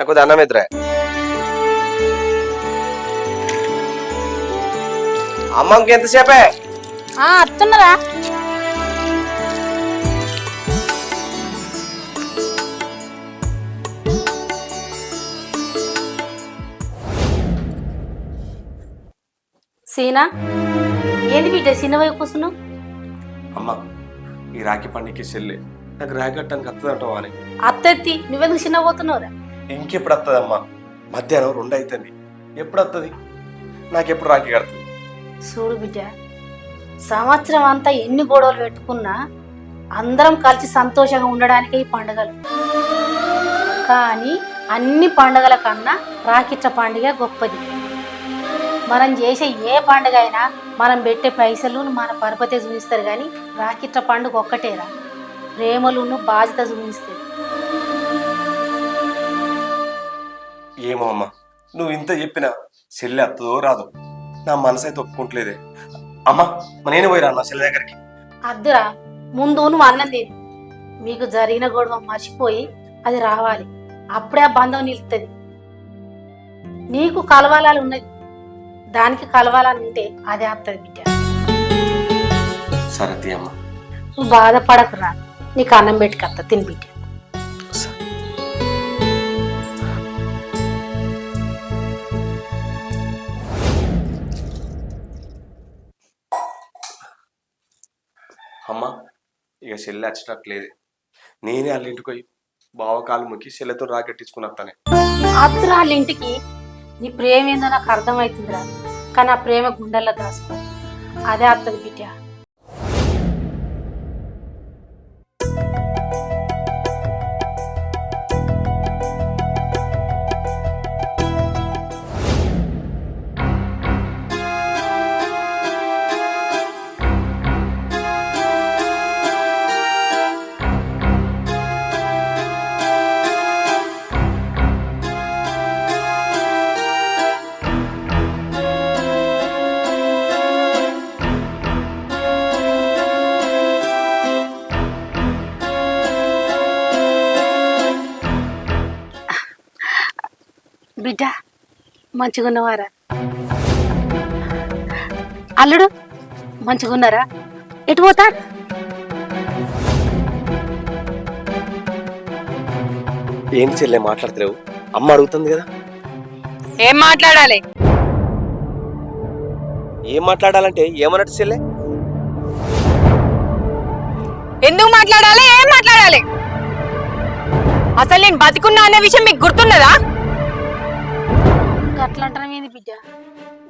నాకు అన్నం ఎదురా అమ్మకి ఎంతసేపే అత్తున్నారా సీనా ఏంది బిడ్డ చిన్నవై కూర్చున్నావు? అమ్మ ఈ రాఖీ పండుగకి చెల్లి నాకు రాఖీ కట్టడానికి వస్తుందంటావా అని. అత్తెత్తి నువ్వెందుకు చిన్న పోతున్నావురా? ఇంకెప్పుడు వస్తుంది అమ్మా? మధ్యాహ్నం 2 అవుతుంది. ఎప్పుడు వస్తుంది? నాకెప్పుడు రాఖీ కడుతుంది? చూడు బిడ్డ, సంవత్సరం అంతా ఎన్ని గొడవలు పెట్టుకున్నా అందరం కలిసి సంతోషంగా ఉండడానికే ఈ పండుగలు. కానీ అన్ని పండుగల కన్నా రాఖీట్ల పండుగ గొప్పది. మనం చేసే ఏ పండుగ అయినా మనం పెట్టే పైసలు మన పరపతే చూపిస్తారు, కానీ రాఖీట్ల పండుగ ఒక్కటేరా ప్రేమలును బాధ్యత చూపిస్తుంది. ఏమో అమ్మా, నువ్వు ఇంత చెప్పినా చెల్లి అత్తదో రాదు, నా మనసు అయితే ఒప్పుకుంటలేదే. అమ్మా నేనే పోయిరా నా చెల్లి దగ్గరికి. అద్దురా, ముందు నువ్వు అన్నం తిని మీకు జరిగిన గొడవ మర్చిపోయి అది రావాలి, అప్పుడే ఆ బంధం నిలుస్తుంది. నీకు కలవాలని ఉన్నది, దానికి కలవాలని ఉంటే అదే ఆపుతుంది బిడ్డ. సరే అమ్మ, నువ్వు బాధపడకురా, నీకు అన్నం పెట్టుకత్తా తిని బిడ్డ. అమ్మ ఇక చెల్లి వచ్చేటట్లేదు, నేనే వాళ్ళ ఇంటికి పోయి బావ కాలు ముక్కి చెల్లెతో రాకెట్టించుకుని వస్తానే. అద్దురా వాళ్ళ ఇంటికి, నీ ప్రేమ ఏందో నాకు అర్థమవుతుందిరా, కానీ ఆ ప్రేమ గుండెల్లో దాసుకో, అదే అత్తది బిడ్డ. బిడ్డ మంచిగున్నవారా? అల్లుడు మంచిగున్నారా? ఎటు పోతా? ఏంటి చెల్లె మాట్లాడతావు? అమ్మ అడుగుతుంది కదా. ఏం మాట్లాడాలి? ఏం మాట్లాడాలంటే ఏమన్నట్టు చెల్లె? ఎందుకు మాట్లాడాలి? ఏం మాట్లాడాలి? అసలు నేను బతికున్నా అనే విషయం మీకు గుర్తున్నదా? అట్లంటాం ఏంది బిడ్డ?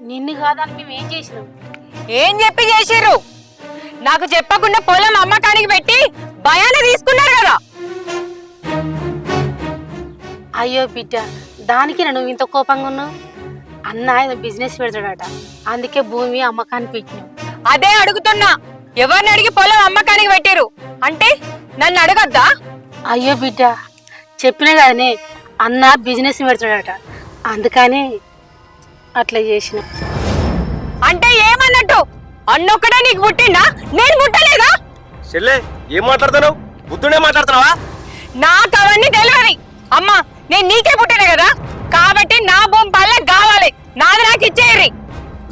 నిన్ను కాదని మేము ఏం చేసినాం? ఏం చెప్పి చేసిర్రు? నాకు చెప్పకుండా పొలం అమ్మకానికి పెట్టి భయాన్ని తీసుకున్నారు కదా. అయ్యో బిడ్డ, దానికి నువ్వు ఇంత కోపంగా ఉన్నావు? అన్న ఆయన బిజినెస్ పెడతాడట, అందుకే భూమి అమ్మకానికి పెట్టినావు. అదే అడుగుతున్నా, ఎవరిని అడిగి పొలం అమ్మకానికి పెట్టిరు అంటే నన్ను అడగద్దా? అయ్యో బిడ్డ, చెప్పినా కదనే అన్న బిజినెస్ పెడతాడట, అందుకని అట్లా చేసిన. అంటే ఏమన్నట్టు? అన్నొక్కడే నీకు పుట్టిండా? నేను పుట్టలేదా? చెల్లె ఏం మాట్లాడుతున్నావు? బుద్ధుడే మాట్లాడుతున్నావా? నాకు అవన్నీ తెలియదు. అమ్మా నేను నీకే పుట్టినా కదా, కాబట్టి నా భూమి పళ్ళకి కావాలి, నాది నాకు ఇచ్చేయరి.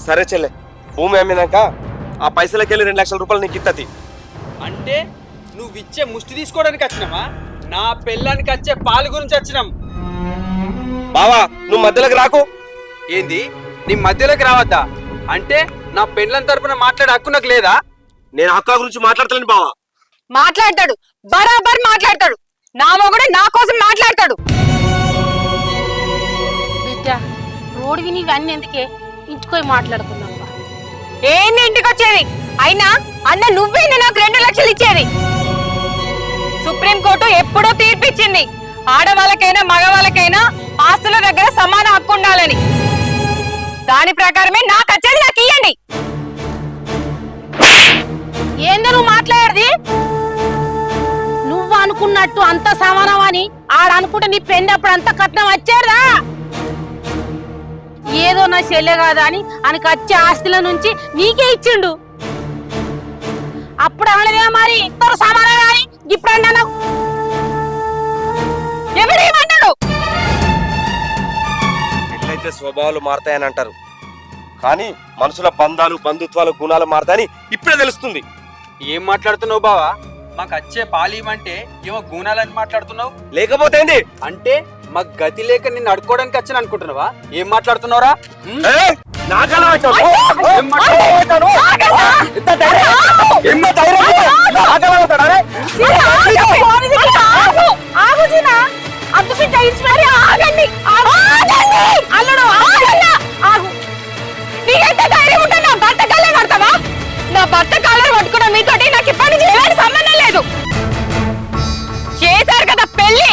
సరే చెల్లె, భూమి అమ్మినాక ఆ పైసలకెళ్ళి 2 లక్షల రూపాయలు నీకు ఇత్తది. అంటే నువ్వు ఇచ్చే ముష్టి తీసుకోవడానికి వచ్చినామా? నా పెళ్ళానికి వచ్చే పాలు గురించి వచ్చినాం. బావా నువ్వు మధ్యలోకి రాకు. ఏంది నీ మధ్యలోకి రావద్దా? అంటే నా పెళ్ళం తరపున మాట్లాడే హక్కు నాకు లేదా? నేను హక్కు గురించి మాట్లాడతాను బావా. మాట్లాడతాడు, బరాబర్ మాట్లాడతాడు. నా మొగుడు నా కోసం మాట్లాడతాడు. బిడ్డ రోడ్డు విని ఇవన్నీ ఎందుకే, ఇంటికి మాట్లాడుకున్నాం. ఏంది ఇంటికి వచ్చేది? అయినా అన్న నువ్వేంది నాకు 2 లక్షలు ఇచ్చేది? సుప్రీంకోర్టు ఎప్పుడో తీర్పిచ్చింది, ఆడవాళ్ళకైనా మగవాళ్ళకైనా ఆస్తుల దగ్గర సమాన హక్కు ఉండాలని. దాని ప్రకారమే నాకు వచ్చేది నాకు ఇయ్యండి. ఏందో నువ్వు మాట్లాడేది? నువ్వు అనుకున్నట్టు అంత సమానం అని ఆడనుకుంటే నీ పెళ్ళప్పుడు అంత కట్నం వచ్చేదా? ఏదో నా చెల్లె కాదా అని ఆయనకు వచ్చే ఆస్తుల నుంచి నీకే ఇచ్చిండు. అప్పుడు అనలేదా మరి ఇద్దరు సమానం అని? ఇప్పుడు అన్నాను ఎవరేమన్నాడు? మారితే స్వభావాలు మారతాయని అంటారు, కానీ మనుషుల బంధాలు బంధుత్వాలు గుణాలు మారతాయని ఇప్పుడే తెలుస్తుంది. ఏం మాట్లాడుతున్నావు బావా? మాకు వచ్చే పాలీమంటే ఏమో గుణాలని మాట్లాడుతున్నావు? లేకపోతే ఏంది? అంటే మాకు గతి లేక నిన్ను అడుక్కోవడానికి వచ్చాను అనుకుంటున్నావా? ఏం మాట్లాడుతున్నావురా? ఏయ్! నాకలా అంటావు? ఏం మాట్లాడుతున్నావు? ఇంత ధైర్యం? ఎన్నో ధైర్యం ఉంటే నాకలా అంటాడా రే? నా భర్త కాలర్ పట్టుకున్న మీతోటి నాకు ఇప్పటి నుంచి ఎలాంటి సంబంధం లేదు. చేశారు కదా పెళ్లి,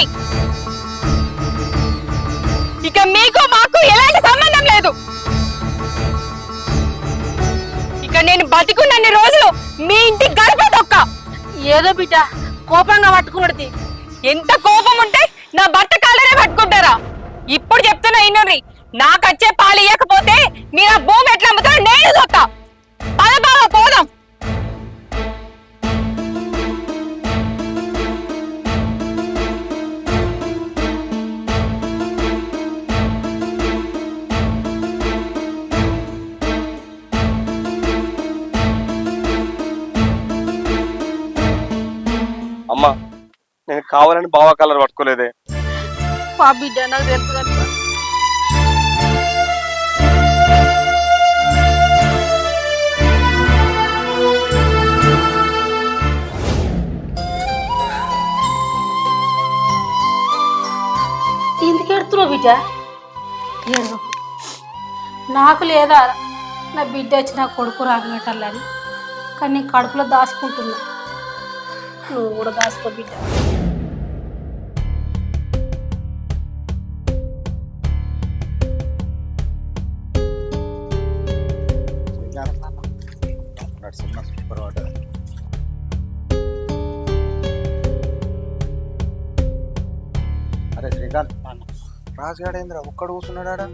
ఇక మీకు మాకు ఎలాంటి సంబంధం లేదు. ఇక నేను బతికున్నన్ని రోజులు మీ ఇంటి గడప తొక్క. ఏదో బిడ్డ కోపంగా పట్టుకున్నది. ఎంత కోపం ఉంటే నా భర్త కాలరే పట్టుకుంటారా? ఇప్పుడు చెప్తున్నా ఇన్నుర్రి, నాకు వచ్చే పాలు ఇవ్వకపోతే మీరు ఆ భూమి ఎట్లా అమ్ముతారో నేను చూస్తా. పద బావ పోదాం. అమ్మా, నేను కావాలని బావా కలర్ పట్టుకోలేదే. పా బిడ్డ నాకు తెలుసు కనుక. ఎందుకు ఎడుతున్నావు బిడ్డ? ఏడు నాకు లేదా నా బిడ్డ వచ్చి నా కొడుకు రాగనట్టాలని, కానీ నేను కడుపులో దాచుకుంటున్నా. నువ్వు కూడా దాచుకో బిడ్డ. అరే శ్రీకాంత్, రాజుగాడేంద్ర ఒక్కడు కూర్చున్నాడా?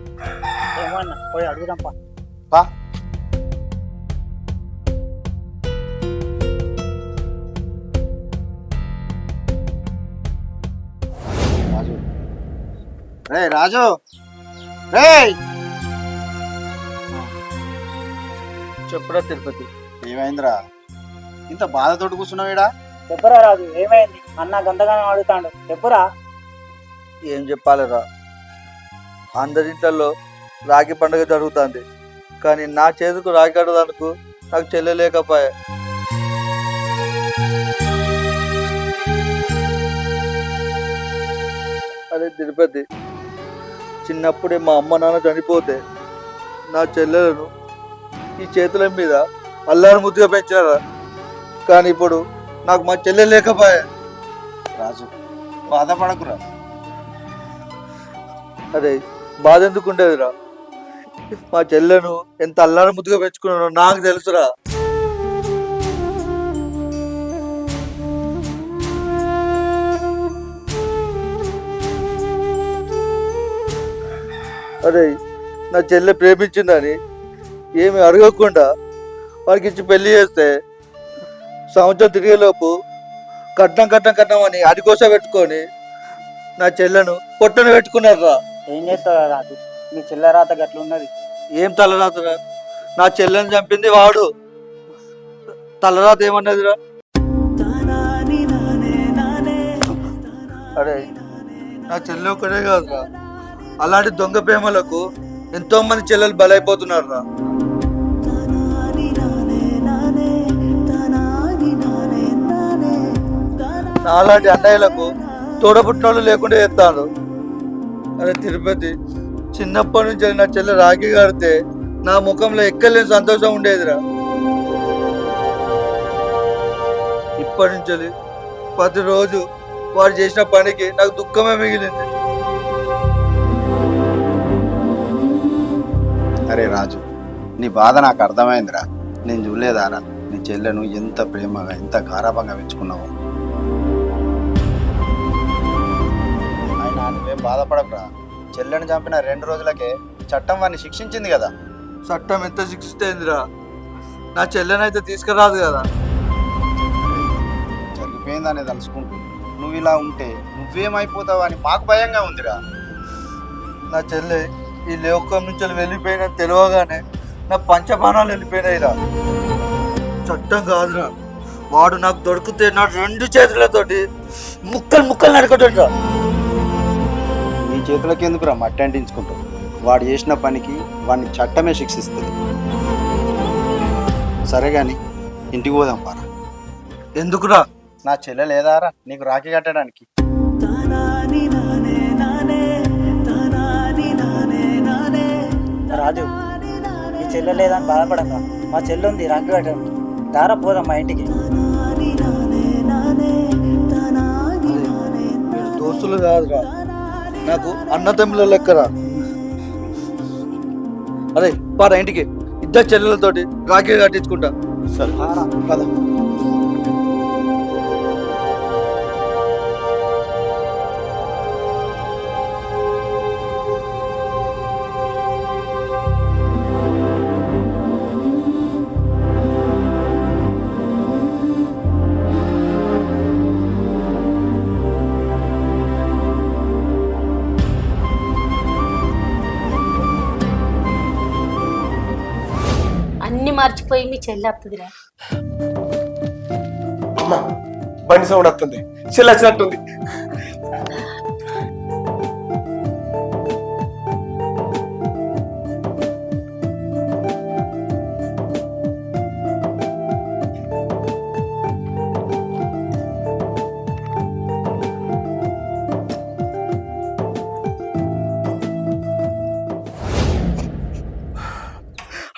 ఏమన్నా పోయి అడుగుదాం పా. పా. రాజు, రే రాజు, రే చెప్పురా తిరుపతి. ఏమైందిరా ఇంత బాధతోటి కూర్చున్నావుడా? చెప్పురా రాజు, ఏమైంది? అన్న గంతగానం అడుగుతాడు, చెప్పురా. ఏం చెప్పాలిరా, అందరింట్లలో రాఖీ పండుగ జరుగుతుంది, కానీ నా చేతికి రాఖీ కట్టడానికి నాకు చెల్లెలేకపోయా. అదే తిరుపతి, చిన్నప్పుడే మా అమ్మ నాన్న చనిపోతే నా చెల్లెలను ఈ చేతుల మీద అల్లారు ముద్దుగా పెంచారా, కానీ ఇప్పుడు నాకు మా చెల్లెలు లేకపోయా. రాజు బాధపడకురా. అదే బాధ ఎందుకు ఉండేదిరా, మా చెల్లెను ఎంత అల్లారు ముద్దుగా పెంచుకున్నానో నాకు తెలుసురా. అరే నా చెల్లె ప్రేమించిందని ఏమి అడగకుండా వారికి ఇచ్చి పెళ్లి చేస్తే సంవత్సరం తిరిగేలోపు కట్నం అని అడికోస పెట్టుకొని నా చెల్లెను పొట్టను పెట్టుకున్నారా. ఏం చేస్తారా రాజు, మీ చిల్లరాత గట్లున్నది. ఏం తలరాతరా, నా చెల్లెని చంపింది వాడు. తలరాత ఏమన్నదిరా? అరే నా చెల్లె ఒకటే కాదురా, అలాంటి దొంగ ప్రేమలకు ఎంతో మంది చెల్లెలు బలైపోతున్నారురా. నాలాంటి అన్నయ్యలకు తోడబుట్టినోళ్ళు లేకుండా చేస్తాను. అరే తిరుపతి, చిన్నప్పటి నుంచి నా చెల్లె రాఖీ కడితే నా ముఖంలో ఎక్కలేని సంతోషం ఉండేదిరా. ఇప్పటి నుంచి ప్రతిరోజు వాడు చేసిన పనికి నాకు దుఃఖమే మిగిలింది. అరే రాజు, నీ బాధ నాకు అర్థమైందిరా. నేను చూడలేదారా నీ చెల్లెను ఎంత ప్రేమగా ఎంత గారాభంగా పెంచుకున్నావు. ఆయన నువ్వేం బాధపడకురా. చెల్లెను చంపిన 2 రోజులకే చట్టం వాడిని శిక్షించింది కదా. చట్టం ఎంత శిక్షిస్తేందిరా, నా చెల్లెనైతే తీసుకురాదు కదా. జరిగిపోయిందని తలుచుకుంటూ నువ్వు ఇలా ఉంటే నువ్వేమైపోతావు అని మాకు భయంగా ఉందిరా. నా చెల్లె ఈ లోకం నుంచి వెళ్ళిపోయినా తెలియగానే నా పంచబాణాలు వెళ్ళిపోయినాయిరా. చట్టం కాదురా, వాడు నాకు దొరికితే నా 2 చేతులతోటి ముక్కలు ముక్కలు నరకటంరా. నీ చేతులకి ఎందుకురా మట్టి అంటించుకుంటావు? వాడు చేసిన పనికి వాడిని చట్టమే శిక్షిస్తుంది. సరే కానీ ఇంటికి పోదాం పారా. ఎందుకురా? నా చెల్లె లేదారా నీకు రాఖీ కట్టడానికి? రాజు, నీ చెల్లె లేదని బాధపడక, మా చెల్లె ఉంది రాఖీ కట్టడం. దారా పోదాం మా ఇంటికి. మీరు దోస్తులు కాదురా, నాకు అన్నతమ్ముల లెక్కరా. అరే పారా ఇంటికి, ఇద్దరు చెల్లెలతోటి రాఖీ కట్టించుకుంటా. సరే పద. అన్ని మర్చిపోయి మీ చెల్లి వస్తుందిరా. అమ్మ బండి సౌండ్ వస్తుంది, చెల్లి వచ్చినట్టుంది.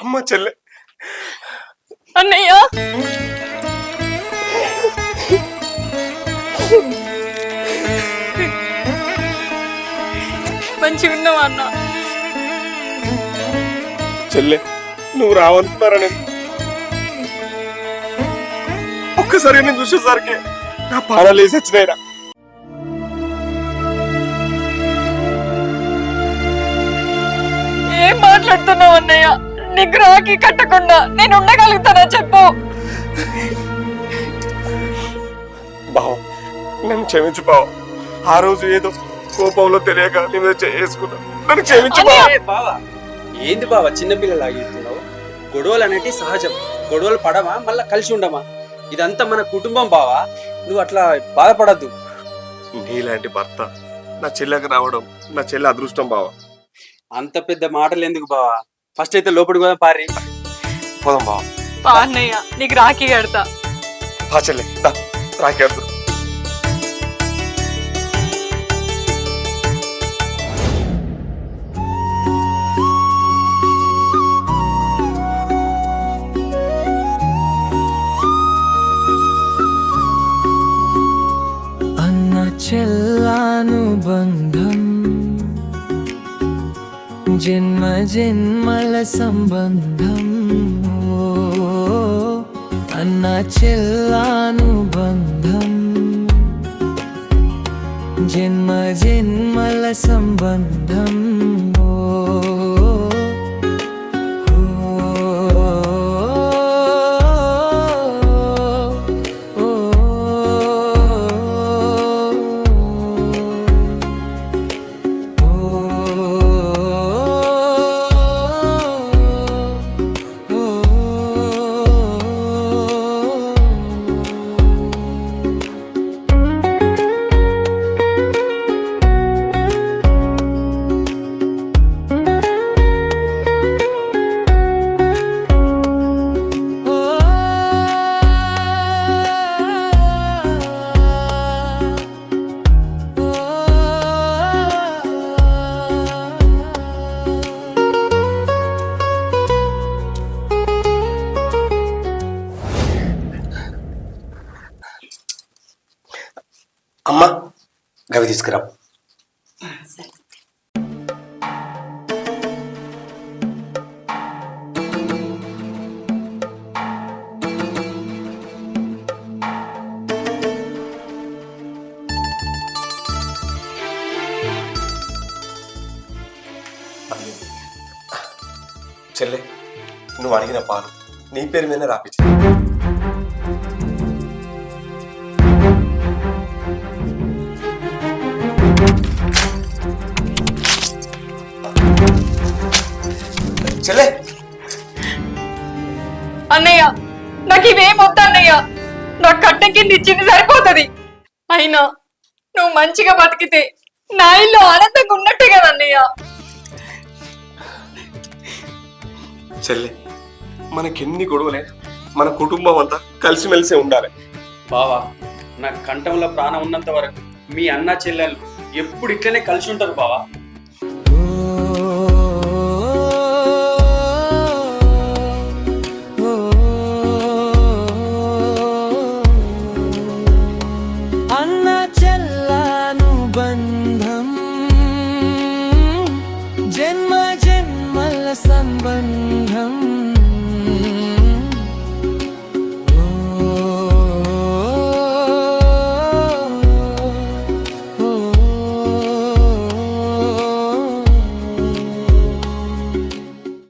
అమ్మ చెల్లె. అన్నయ్య మంచిగా ఉన్నావా అన్న? చెల్లె నువ్వు రావనుకున్నారా? నేను ఒక్కసారి నేను చూసేసరికి నా పానాలు వేసి వచ్చినాయిరా. ఏం మాట్లాడుతున్నావు అన్నయ్య? నీకు రాఖీ కట్టకుండా నేను ఉండగలుగుతానా చెప్పు? బావ నన్ను క్షమించు బావ. ఆ రోజు ఏదో కోపంలో తెలియక నీ మీద చేసుకున్నా, నన్ను క్షమించు బావ. బావా ఏంది బావా చిన్నపిల్లలాగిస్తున్నావు? గొడవలు అనేటి సహజం. గొడవలు పడమా మళ్ళా కలిసి ఉండమా? ఇదంతా మన కుటుంబం బావా, నువ్వు అట్లా బాధపడద్దు. నీలాంటి భర్త నా చెల్లెకి రావడం నా చెల్లె అదృష్టం బావ. అంత పెద్ద మాటలు ఎందుకు బావా? ఫస్ట్ అయితే లోపలికి పోదాం పారి. పోదాం బావ. అన్నయ్య నీకు రాఖీ కడతా. బా చెల్లె రాఖీ కడుతు. అన్న చెల్లానుబంధం జన్మ జన్మల సంబంధం. ఓ అన్న చెల్లానుబంధం జన్మ జన్మల సంబంధం. ఓ అమ్మ గవి తీసుకురా. చెల్లె నువ్వు అడిగిన పాలు నీ పేరు మీద రాపించి. చెల్లె అన్నయ్య నాకు ఇవేం వద్దు అన్నయ్య, నాకు కట్టం కింద ఇచ్చింది సరిపోతుంది. అయినా నువ్వు మంచిగా బతికితే నా ఇల్లు ఆనందంగా ఉన్నట్టే కదా అన్నయ్య. చెల్లె మనకెన్ని గొడవలే మన కుటుంబం అంతా కలిసిమెలిసే ఉండాలి. బావా నా కంఠంలో ప్రాణం ఉన్నంత వరకు మీ అన్న చెల్లెళ్ళు ఎప్పుడు ఇట్లనే కలిసి ఉంటారు బావా.